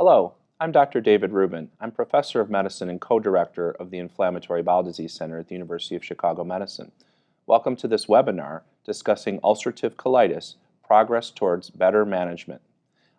Hello, I'm Dr. David Rubin. I'm Professor of Medicine and Co-Director of the Inflammatory Bowel Disease Center at the University of Chicago Medicine. Welcome to this webinar discussing ulcerative colitis, progress towards better management.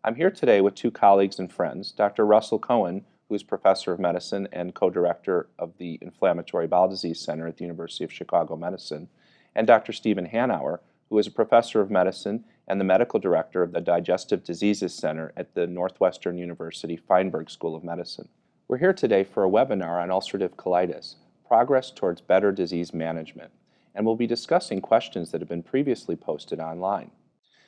I'm here today with two colleagues and friends, Dr. Russell Cohen, who is Professor of Medicine and Co-Director of the Inflammatory Bowel Disease Center at the University of Chicago Medicine, and Dr. Stephen Hanauer, who is a Professor of Medicine and the Medical Director of the Digestive Diseases Center at the Northwestern University Feinberg School of Medicine. We're here today for a webinar on ulcerative colitis, progress towards better disease management, and we'll be discussing questions that have been previously posted online.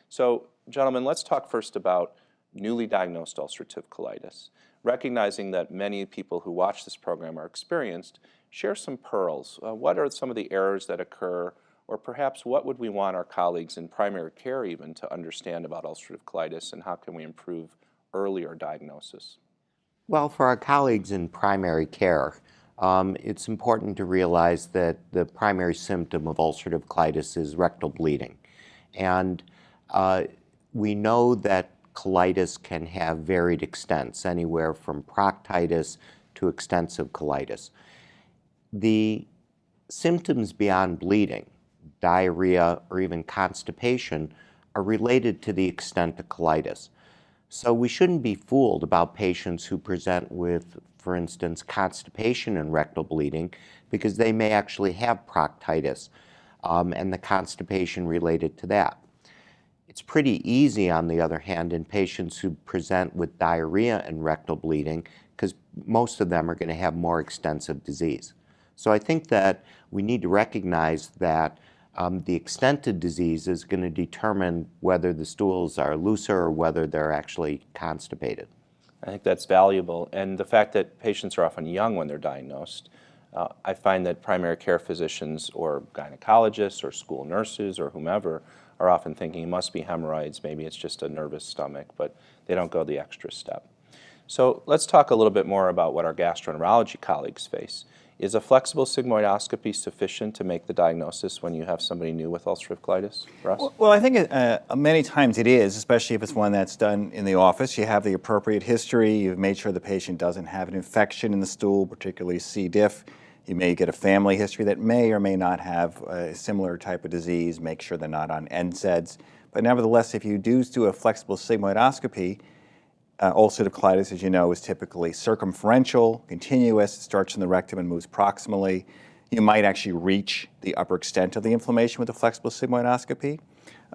So, gentlemen, let's talk first about newly diagnosed ulcerative colitis. Recognizing that many people who watch this program are experienced, share some pearls. What are some of the errors that occur, or perhaps what would we want our colleagues in primary care even to understand about ulcerative colitis, and how can we improve earlier diagnosis? Well, for our colleagues in primary care, it's important to realize that the primary symptom of ulcerative colitis is rectal bleeding. And we know that colitis can have varied extents, anywhere from proctitis to extensive colitis. The symptoms beyond bleeding, diarrhea, or even constipation, are related to the extent of colitis. So we shouldn't be fooled about patients who present with, for instance, constipation and rectal bleeding, because they may actually have proctitis and the constipation related to that. It's pretty easy, on the other hand, in patients who present with diarrhea and rectal bleeding, because most of them are going to have more extensive disease. So I think that we need to recognize that the extent of disease is going to determine whether the stools are looser or whether they're actually constipated. I think that's valuable, and the fact that patients are often young when they're diagnosed. I find that primary care physicians or gynecologists or school nurses or whomever are often thinking it must be hemorrhoids, maybe it's just a nervous stomach, but they don't go the extra step. So let's talk a little bit more about what our gastroenterology colleagues face. Is a flexible sigmoidoscopy sufficient to make the diagnosis when you have somebody new with ulcerative colitis, Russ? Well, I think many times it is, especially if it's one that's done in the office. You have the appropriate history. You've made sure the patient doesn't have an infection in the stool, particularly C. diff. You may get a family history that may or may not have a similar type of disease. Make sure they're not on NSAIDs. But nevertheless, if you do a flexible sigmoidoscopy, ulcerative colitis, as you know, is typically circumferential, continuous. It starts in the rectum and moves proximally. You might actually reach the upper extent of the inflammation with a flexible sigmoidoscopy.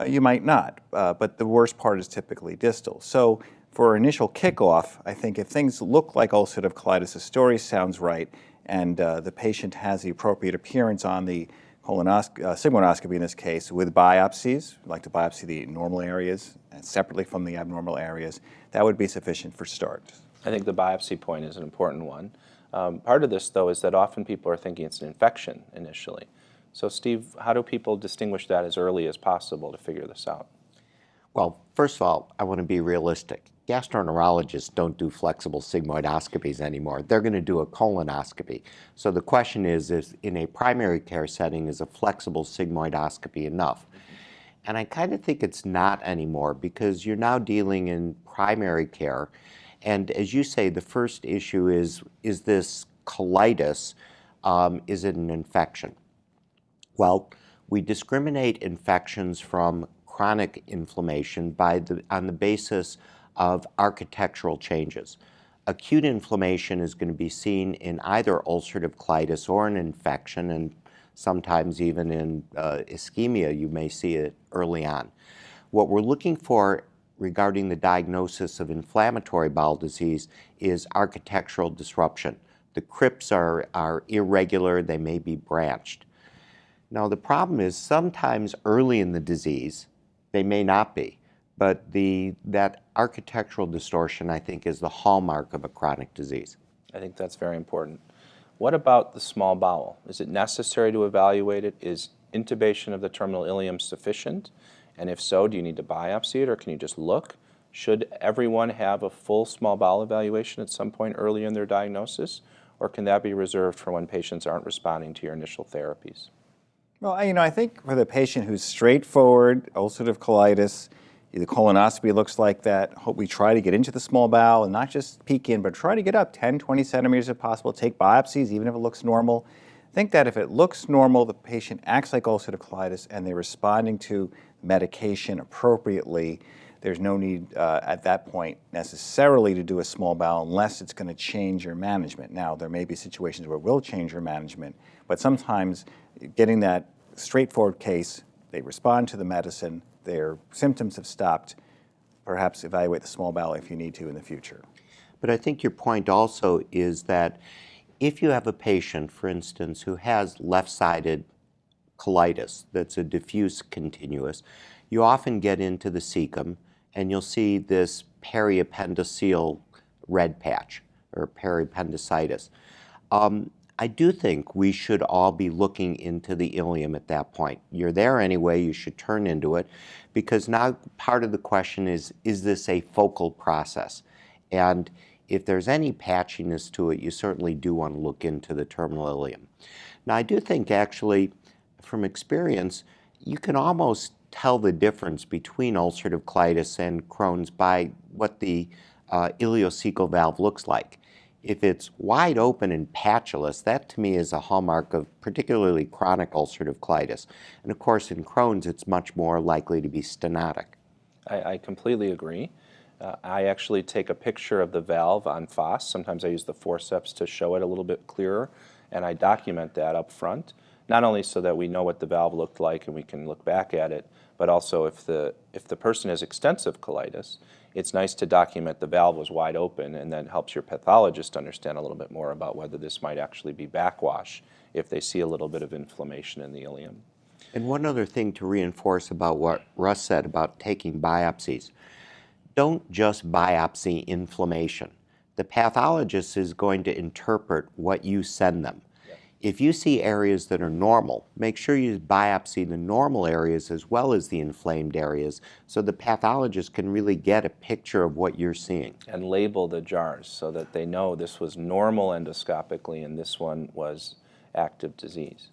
You might not, but the worst part is typically distal. So for initial kickoff, I think if things look like ulcerative colitis, the story sounds right, and the patient has the appropriate appearance on the sigmoidoscopy in this case, with biopsies, like to biopsy the normal areas and separately from the abnormal areas, that would be sufficient for start. I think the biopsy point is an important one. Part of this, though, is that often people are thinking it's an infection initially. So, Steve, how do people distinguish that as early as possible to figure this out? Well, first of all, I want to be realistic. Gastroenterologists don't do flexible sigmoidoscopies anymore. They're going to do a colonoscopy. So the question is in a primary care setting, is a flexible sigmoidoscopy enough? And I kind of think it's not anymore, because you're now dealing in primary care. And as you say, the first issue is this colitis, is it an infection? Well, we discriminate infections from chronic inflammation on the basis of architectural changes. Acute inflammation is going to be seen in either ulcerative colitis or an infection, and sometimes even in ischemia you may see it early on. What we're looking for regarding the diagnosis of inflammatory bowel disease is architectural disruption. The crypts are irregular, they may be branched. Now the problem is sometimes early in the disease they may not be, but that architectural distortion, I think, is the hallmark of a chronic disease. I think that's very important. What about the small bowel? Is it necessary to evaluate it? Is intubation of the terminal ileum sufficient? And if so, do you need to biopsy it, or can you just look? Should everyone have a full small bowel evaluation at some point early in their diagnosis, or can that be reserved for when patients aren't responding to your initial therapies? Well, I think for the patient who's straightforward ulcerative colitis, The colonoscopy looks like that. We try to get into the small bowel and not just peek in, but try to get up 10, 20 centimeters if possible. Take biopsies, even if it looks normal. Think that if it looks normal, the patient acts like ulcerative colitis and they're responding to medication appropriately, there's no need at that point necessarily to do a small bowel unless it's going to change your management. Now, there may be situations where it will change your management, but sometimes getting that straightforward case, they respond to the medicine, their symptoms have stopped, perhaps evaluate the small bowel if you need to in the future. But I think your point also is that if you have a patient, for instance, who has left-sided colitis that's a diffuse continuous, you often get into the cecum and you'll see this periappendiceal red patch or periappendicitis. I do think we should all be looking into the ileum at that point. You're there anyway, you should turn into it, because now part of the question is this a focal process? And if there's any patchiness to it, you certainly do want to look into the terminal ileum. Now, I do think actually, from experience, you can almost tell the difference between ulcerative colitis and Crohn's by what the ileocecal valve looks like. If it's wide open and patulous, that to me is a hallmark of particularly chronic ulcerative colitis. And of course, in Crohn's, it's much more likely to be stenotic. I completely agree. I actually take a picture of the valve on FOSS. Sometimes I use the forceps to show it a little bit clearer, and I document that up front, not only so that we know what the valve looked like and we can look back at it, but also if the person has extensive colitis, it's nice to document the valve was wide open, and then helps your pathologist understand a little bit more about whether this might actually be backwash if they see a little bit of inflammation in the ileum. And one other thing to reinforce about what Russ said about taking biopsies. Don't just biopsy inflammation. The pathologist is going to interpret what you send them. If you see areas that are normal, make sure you biopsy the normal areas as well as the inflamed areas so the pathologist can really get a picture of what you're seeing. And label the jars so that they know this was normal endoscopically and this one was active disease.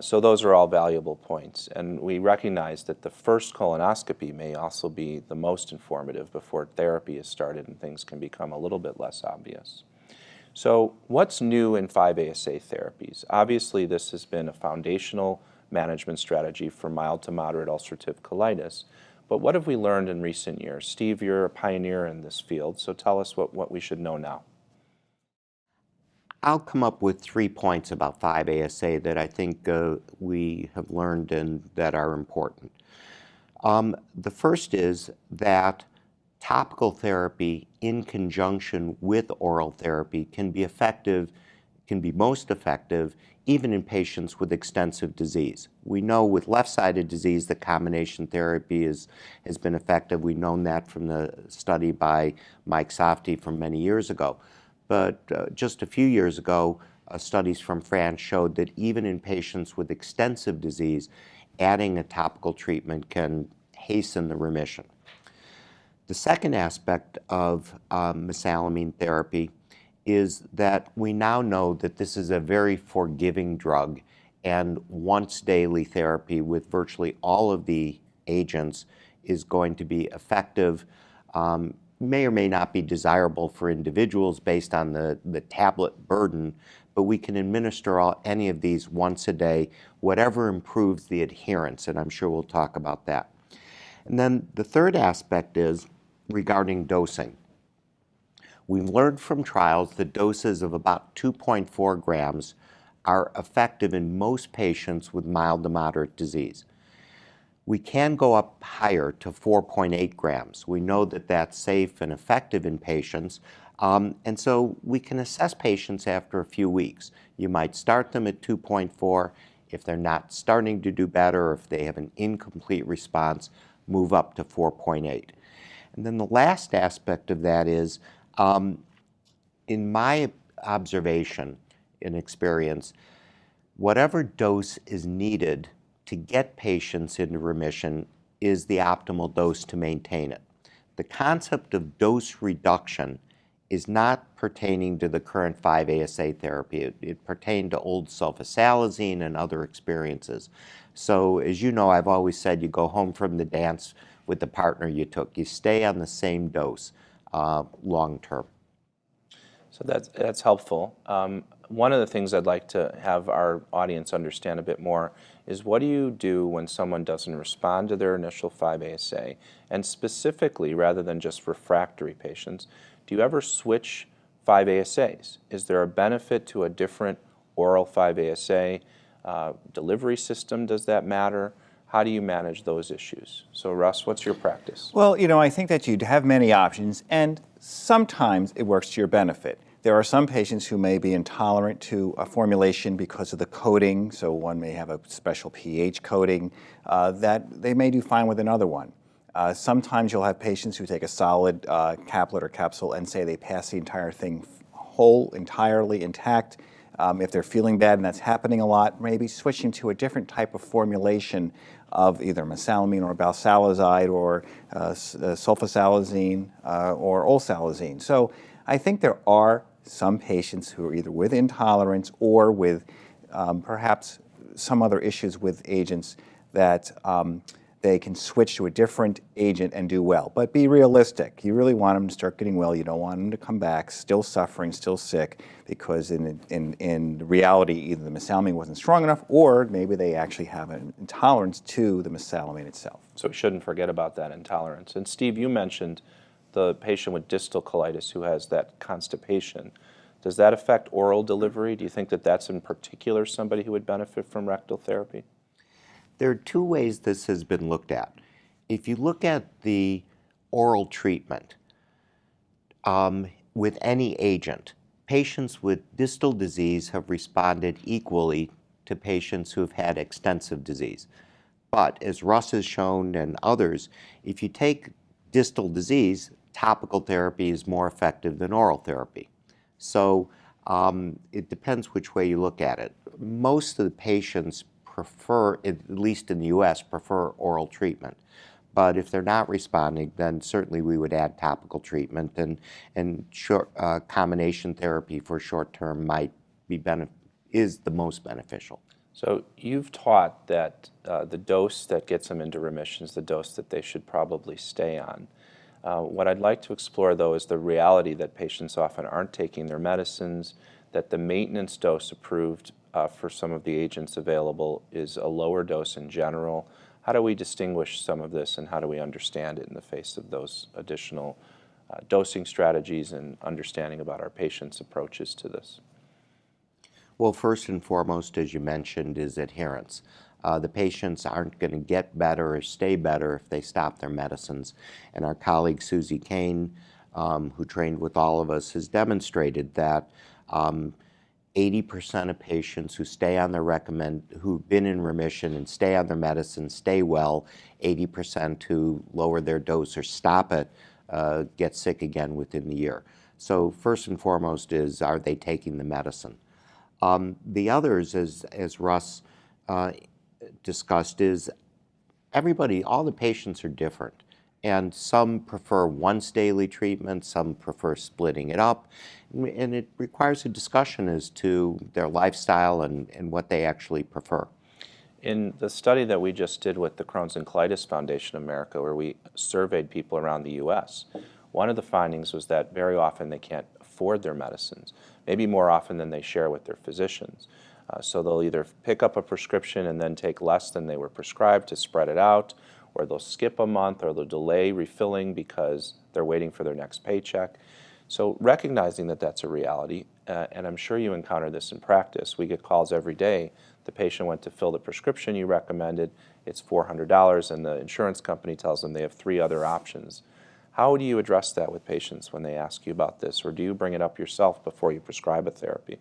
So those are all valuable points. And we recognize that the first colonoscopy may also be the most informative before therapy is started and things can become a little bit less obvious. So what's new in 5-ASA therapies? Obviously, this has been a foundational management strategy for mild to moderate ulcerative colitis. But what have we learned in recent years? Steve, you're a pioneer in this field, so tell us what we should know now. I'll come up with 3 points about 5-ASA that I think we have learned and that are important. The first is that topical therapy in conjunction with oral therapy can be effective, can be most effective, even in patients with extensive disease. We know with left-sided disease that combination therapy has been effective. We've known that from the study by Mike Safdie from many years ago. But just a few years ago, studies from France showed that even in patients with extensive disease, adding a topical treatment can hasten the remission. The second aspect of mesalamine therapy is that we now know that this is a very forgiving drug, and once daily therapy with virtually all of the agents is going to be effective. May or may not be desirable for individuals based on the tablet burden, but we can administer any of these once a day, whatever improves the adherence, and I'm sure we'll talk about that. And then the third aspect is regarding dosing. We've learned from trials that doses of about 2.4 grams are effective in most patients with mild to moderate disease. We can go up higher to 4.8 grams. We know that that's safe and effective in patients, and so we can assess patients after a few weeks. You might start them at 2.4. If they're not starting to do better, or if they have an incomplete response, move up to 4.8. And then the last aspect of that is, in my observation and experience, whatever dose is needed to get patients into remission is the optimal dose to maintain it. The concept of dose reduction is not pertaining to the current 5-ASA therapy. It pertained to old sulfasalazine and other experiences. So as you know, I've always said you go home from the dance with the partner you took. You stay on the same dose long term. So that's helpful. One of the things I'd like to have our audience understand a bit more is, what do you do when someone doesn't respond to their initial 5-ASA? And specifically, rather than just refractory patients, do you ever switch 5-ASAs? Is there a benefit to a different oral 5-ASA delivery system? Does that matter? How do you manage those issues? So Russ, what's your practice? Well, I think that you'd have many options, and sometimes it works to your benefit. There are some patients who may be intolerant to a formulation because of the coating, so one may have a special pH coating that they may do fine with another one. Sometimes you'll have patients who take a solid caplet or capsule and say they pass the entire thing whole, entirely intact. If they're feeling bad and that's happening a lot, maybe switching to a different type of formulation of either mesalamine or balsalazide or sulfasalazine or olsalazine. So I think there are some patients who are either with intolerance or with perhaps some other issues with agents that they can switch to a different agent and do well. But be realistic. You really want them to start getting well. You don't want them to come back still suffering, still sick, because in reality, either the mesalamine wasn't strong enough, or maybe they actually have an intolerance to the mesalamine itself. So we shouldn't forget about that intolerance. And Steve, you mentioned the patient with distal colitis who has that constipation. Does that affect oral delivery? Do you think that that's in particular somebody who would benefit from rectal therapy? There are two ways this has been looked at. If you look at the oral treatment with any agent, patients with distal disease have responded equally to patients who have had extensive disease. But as Russ has shown and others, if you take distal disease, topical therapy is more effective than oral therapy. So it depends which way you look at it. Most of the patients prefer, at least in the US, prefer oral treatment. But if they're not responding, then certainly we would add topical treatment, and short, combination therapy for short term might be is the most beneficial. So you've taught that the dose that gets them into remission is the dose that they should probably stay on. What I'd like to explore, though, is the reality that patients often aren't taking their medicines, that the maintenance dose approved for some of the agents available is a lower dose in general. How do we distinguish some of this, and how do we understand it in the face of those additional dosing strategies and understanding about our patients' approaches to this? Well, first and foremost, as you mentioned, is adherence. The patients aren't going to get better or stay better if they stop their medicines. And our colleague Susie Kane, who trained with all of us, has demonstrated that 80% of patients who stay on their who've been in remission and stay on their medicine stay well. 80% who lower their dose or stop it get sick again within the year. So first and foremost is, are they taking the medicine? The others, as Russ discussed, is all the patients are different. And some prefer once daily treatment, some prefer splitting it up. And it requires a discussion as to their lifestyle and what they actually prefer. In the study that we just did with the Crohn's and Colitis Foundation of America, where we surveyed people around the US, one of the findings was that very often they can't afford their medicines, maybe more often than they share with their physicians. So they'll either pick up a prescription and then take less than they were prescribed to spread it out, or they'll skip a month, or they'll delay refilling because they're waiting for their next paycheck. So recognizing that that's a reality, and I'm sure you encounter this in practice. We get calls every day. The patient went to fill the prescription you recommended. It's $400, and the insurance company tells them they have 3 other options. How do you address that with patients when they ask you about this, or do you bring it up yourself before you prescribe a therapy?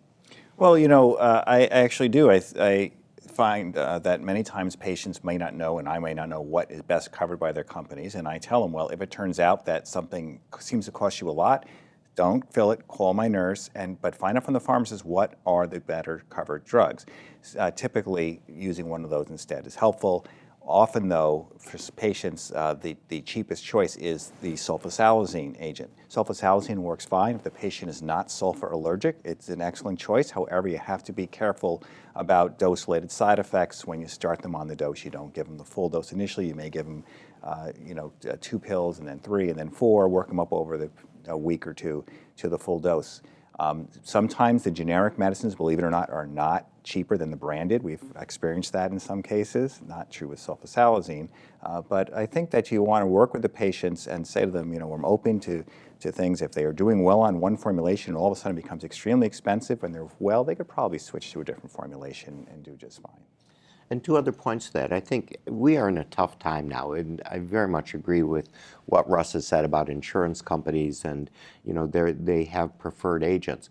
Well, I actually do. I find that many times patients may not know, and I may not know, what is best covered by their companies. And I tell them, well, if it turns out that something seems to cost you a lot, don't fill it, call my nurse, but find out from the pharmacist what are the better covered drugs. Typically, using one of those instead is helpful. Often, though, for patients, the cheapest choice is the sulfasalazine agent. Sulfasalazine works fine if the patient is not sulfur allergic. It's an excellent choice. However, you have to be careful about dose-related side effects. When you start them on the dose, you don't give them the full dose initially. You may give them, 2 pills and then 3 and then 4, work them up over a week or two to the full dose. Sometimes the generic medicines, believe it or not, are not cheaper than the branded. We've experienced that in some cases, not true with sulfasalazine. But I think that you want to work with the patients and say to them, I'm open to things. If they are doing well on one formulation and all of a sudden it becomes extremely expensive and they're well, they could probably switch to a different formulation and do just fine. And 2 other points to that. I think we are in a tough time now, and I very much agree with what Russ has said about insurance companies and, they have preferred agents.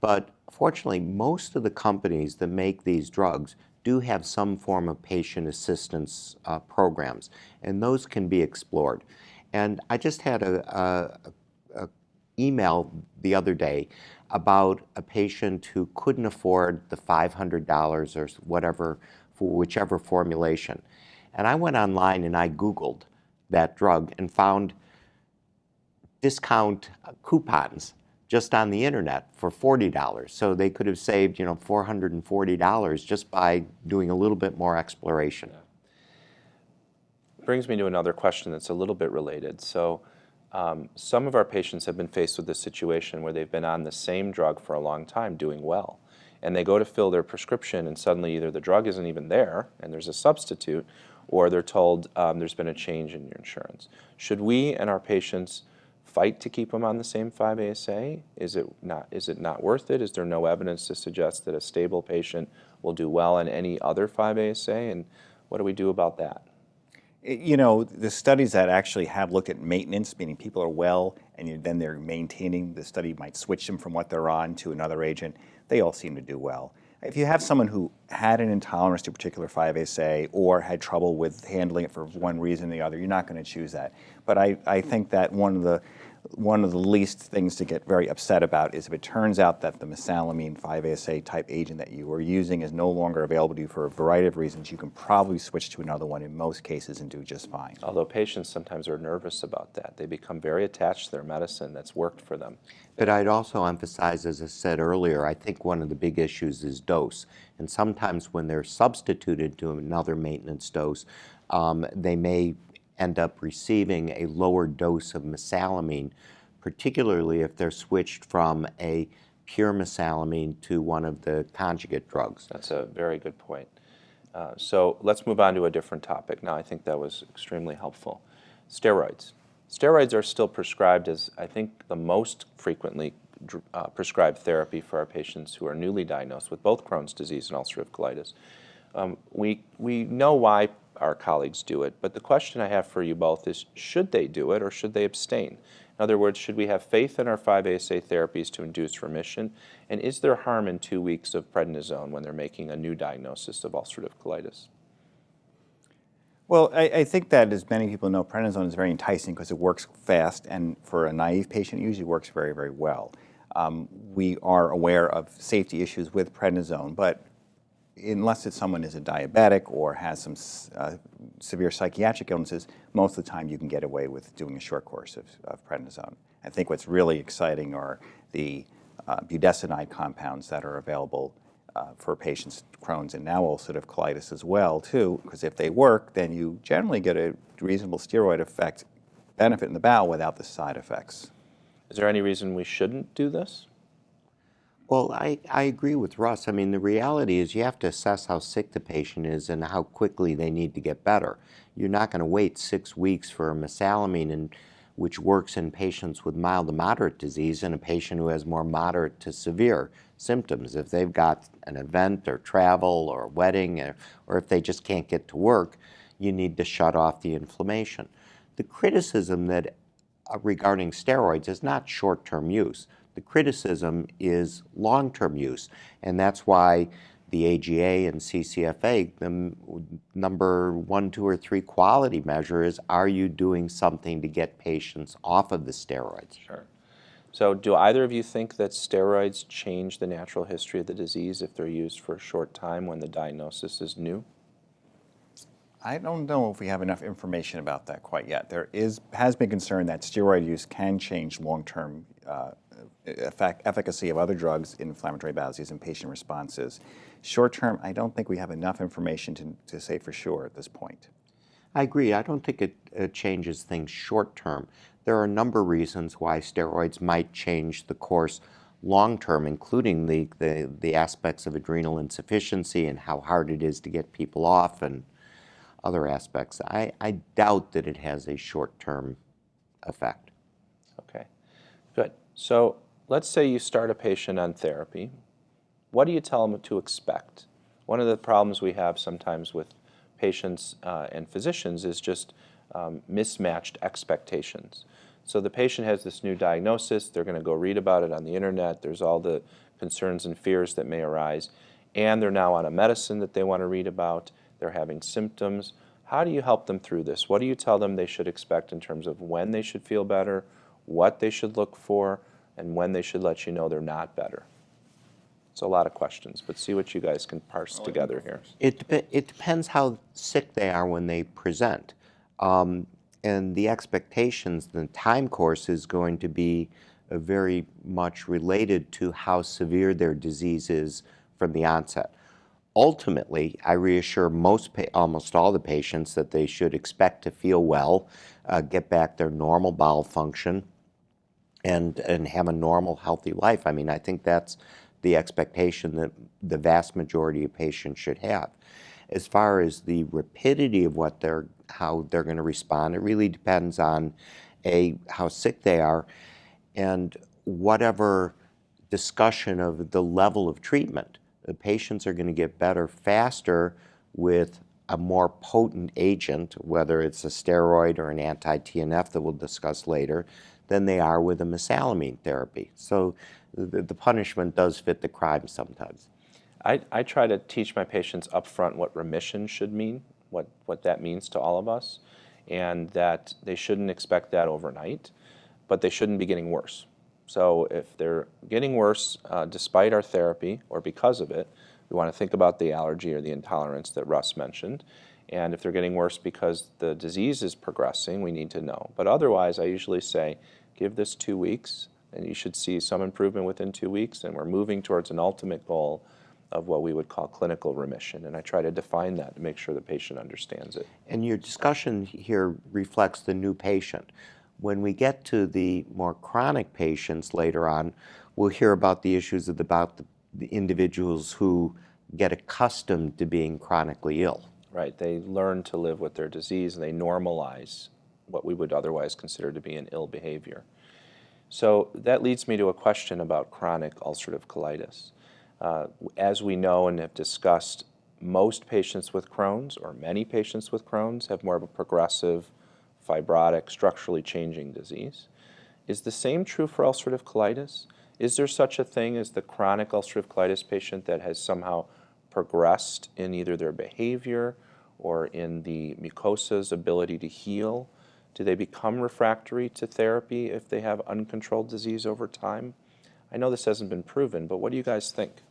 But fortunately, most of the companies that make these drugs do have some form of patient assistance programs, and those can be explored. And I just had a email the other day about a patient who couldn't afford the $500 or whatever for whichever formulation. And I went online and I Googled that drug and found discount coupons just on the internet for $40. So they could have saved, $440 just by doing a little bit more exploration. Brings me to another question that's a little bit related. So some of our patients have been faced with this situation where they've been on the same drug for a long time doing well. And they go to fill their prescription and suddenly either the drug isn't even there and there's a substitute, or they're told there's been a change in your insurance. Should we and our patients fight to keep them on the same 5-ASA? Is it not worth it? Is there no evidence to suggest that a stable patient will do well on any other 5-ASA? And what do we do about that? The studies that actually have looked at maintenance, meaning people are well and then they're maintaining, the study might switch them from what they're on to another agent, they all seem to do well. If you have someone who had an intolerance to a particular 5-ASA or had trouble with handling it for one reason or the other, you're not going to choose that. But I think that one of the least things to get very upset about is if it turns out that the mesalamine 5-ASA type agent that you were using is no longer available to you for a variety of reasons, you can probably switch to another one in most cases and do just fine. Although patients sometimes are nervous about that. They become very attached to their medicine that's worked for them. But I'd also emphasize, as I said earlier, I think one of the big issues is dose. And sometimes when they're substituted to another maintenance dose, they may end up receiving a lower dose of mesalamine, particularly if they're switched from a pure mesalamine to one of the conjugate drugs. That's a very good point. So let's move on to a different topic. Now, I think that was extremely helpful. Steroids. Steroids are still prescribed as, I think, the most frequently prescribed therapy for our patients who are newly diagnosed with both Crohn's disease and ulcerative colitis. We know why our colleagues do it, but the question I have for you both is, should they do it or should they abstain? In other words, should we have faith in our 5-ASA therapies to induce remission? And is there harm in 2 weeks of prednisone when they're making a new diagnosis of ulcerative colitis? Well, I think that, as many people know, prednisone is very enticing because it works fast, and for a naive patient, it usually works very, very well. We are aware of safety issues with prednisone, but unless someone is a diabetic or has some severe psychiatric illnesses, most of the time you can get away with doing a short course of prednisone. I think what's really exciting are the budesonide compounds that are available for patients with Crohn's and now ulcerative colitis as well, too, because if they work, then you generally get a reasonable steroid effect benefit in the bowel without the side effects. Is there any reason we shouldn't do this? Well, I agree with Russ. I mean, the reality is you have to assess how sick the patient is and how quickly they need to get better. You're not going to wait 6 weeks for a mesalamine, which works in patients with mild to moderate disease, and a patient who has more moderate to severe symptoms. If they've got an event or travel or a wedding, or if they just can't get to work, you need to shut off the inflammation. The criticism that regarding steroids is not short-term use. The criticism is long-term use, and that's why the AGA and CCFA, the number 1, 2, or 3 quality measure is, are you doing something to get patients off of the steroids? Sure. So do either of you think that steroids change the natural history of the disease if they're used for a short time when the diagnosis is new? I don't know if we have enough information about that quite yet. Has been concern that steroid use can change long-term efficacy of other drugs in inflammatory bowel disease and patient responses. Short-term, I don't think we have enough information to say for sure at this point. I agree. I don't think it changes things short-term. There are a number of reasons why steroids might change the course long-term, including the aspects of adrenal insufficiency and how hard it is to get people off and other aspects. I doubt that it has a short-term effect. Okay, good. So let's say you start a patient on therapy. What do you tell them to expect? One of the problems we have sometimes with patients and physicians is just mismatched expectations. So the patient has this new diagnosis, they're going to go read about it on the internet, there's all the concerns and fears that may arise, and they're now on a medicine that they want to read about, they're having symptoms. How do you help them through this? What do you tell them they should expect in terms of when they should feel better, what they should look for, and when they should let you know they're not better? It's a lot of questions, but see what you guys can parse together here. It depends how sick they are when they present. And the expectations, the time course is going to be very much related to how severe their disease is from the onset. Ultimately, I reassure almost all the patients that they should expect to feel well, get back their normal bowel function, and have a normal, healthy life. I mean, I think that's the expectation that the vast majority of patients should have. As far as the rapidity of how they're going to respond, it really depends on how sick they are and whatever discussion of the level of treatment. The patients are going to get better faster with a more potent agent, whether it's a steroid or an anti-TNF that we'll discuss later, than they are with a mesalamine therapy. So the punishment does fit the crime sometimes. I try to teach my patients up front what remission should mean, what that means to all of us, and that they shouldn't expect that overnight, but they shouldn't be getting worse. So if they're getting worse despite our therapy or because of it, we want to think about the allergy or the intolerance that Russ mentioned. And if they're getting worse because the disease is progressing, we need to know. But otherwise, I usually say, give this 2 weeks, and you should see some improvement within 2 weeks, and we're moving towards an ultimate goal of what we would call clinical remission. And I try to define that to make sure the patient understands it. And your discussion here reflects the new patient. When we get to the more chronic patients later on, we'll hear about the issues about the individuals who get accustomed to being chronically ill. Right, they learn to live with their disease and they normalize what we would otherwise consider to be an ill behavior. So that leads me to a question about chronic ulcerative colitis. As we know and have discussed, most patients with Crohn's, or many patients with Crohn's, have more of a progressive, fibrotic, structurally changing disease. Is the same true for ulcerative colitis? Is there such a thing as the chronic ulcerative colitis patient that has somehow progressed in either their behavior or in the mucosa's ability to heal? Do they become refractory to therapy if they have uncontrolled disease over time? I know this hasn't been proven, but what do you guys think?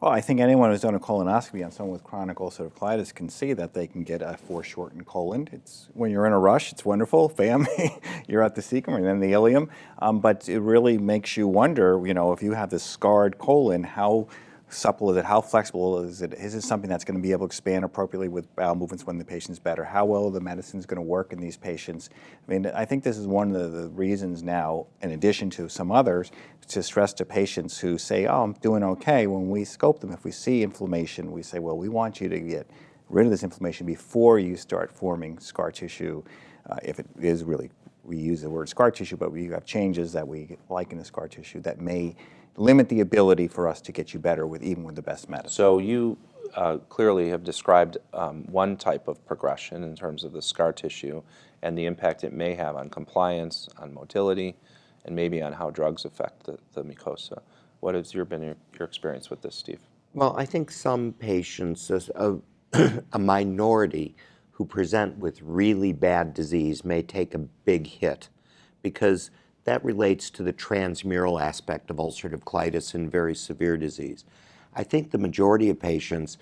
Well, I think anyone who's done a colonoscopy on someone with chronic ulcerative colitis can see that they can get a foreshortened colon. It's when you're in a rush, it's wonderful, bam, you're at the cecum and then the ileum. But it really makes you wonder, if you have this scarred colon, how supple is it? How flexible is it? Is it something that's going to be able to expand appropriately with bowel movements when the patient's better? How well the medicine is going to work in these patients? I mean, I think this is one of the reasons now, in addition to some others, to stress to patients who say, oh, I'm doing okay. When we scope them, if we see inflammation, we say, well, we want you to get rid of this inflammation before you start forming scar tissue. If it is really, we use the word scar tissue, but we have changes that we like in the scar tissue that may limit the ability for us to get you better even with the best medicine. So you clearly have described one type of progression in terms of the scar tissue and the impact it may have on compliance, on motility, and maybe on how drugs affect the mucosa. What has been your experience with this, Steve? Well, I think some patients, a minority who present with really bad disease may take a big hit because that relates to the transmural aspect of ulcerative colitis and very severe disease. I think the majority of patients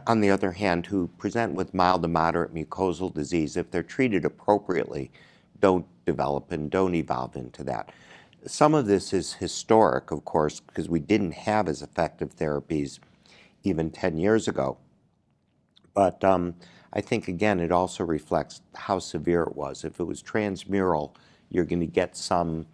on the other hand, who present with mild to moderate mucosal disease, if they're treated appropriately, don't develop and don't evolve into that. Some of this is historic, of course, because we didn't have as effective therapies even 10 years ago. But I think, again, it also reflects how severe it was. If it was transmural, you're going to get some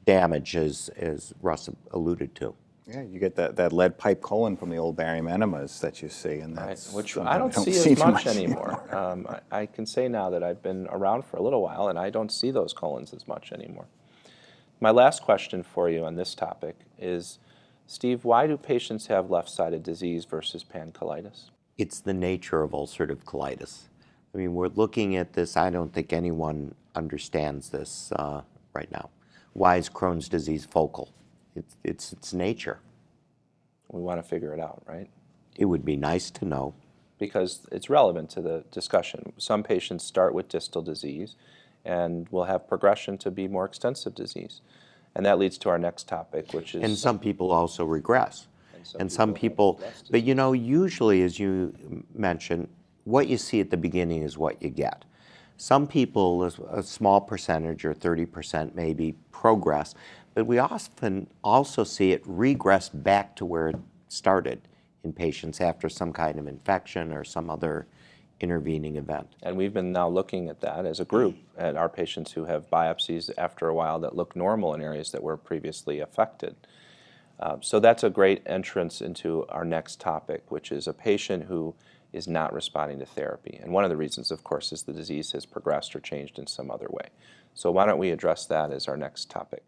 damage, as Russ alluded to. Yeah, you get that lead pipe colon from the old barium enemas that you see, and that's Which something I don't we see as too much anymore. I can say now that I've been around for a little while, and I don't see those colons as much anymore. My last question for you on this topic is, Steve, why do patients have left-sided disease versus pancolitis? It's the nature of ulcerative colitis. I mean, we're looking at this. I don't think anyone understands this right now. Why is Crohn's disease focal? It's its nature. We want to figure it out, right? It would be nice to know. Because it's relevant to the discussion. Some patients start with distal disease and will have progression to be more extensive disease. And that leads to our next topic, which is... And some people also regress. And some people, have but you know, usually, as you mentioned, what you see at the beginning is what you get. Some people, a small percentage or 30% maybe, progress, but we often also see it regress back to where it started in patients after some kind of infection or some other intervening event. And we've been now looking at that as a group, at our patients who have biopsies after a while that look normal in areas that were previously affected. So that's a great entrance into our next topic, which is a patient who is not responding to therapy. And one of the reasons, of course, is the disease has progressed or changed in some other way. So why don't we address that as our next topic?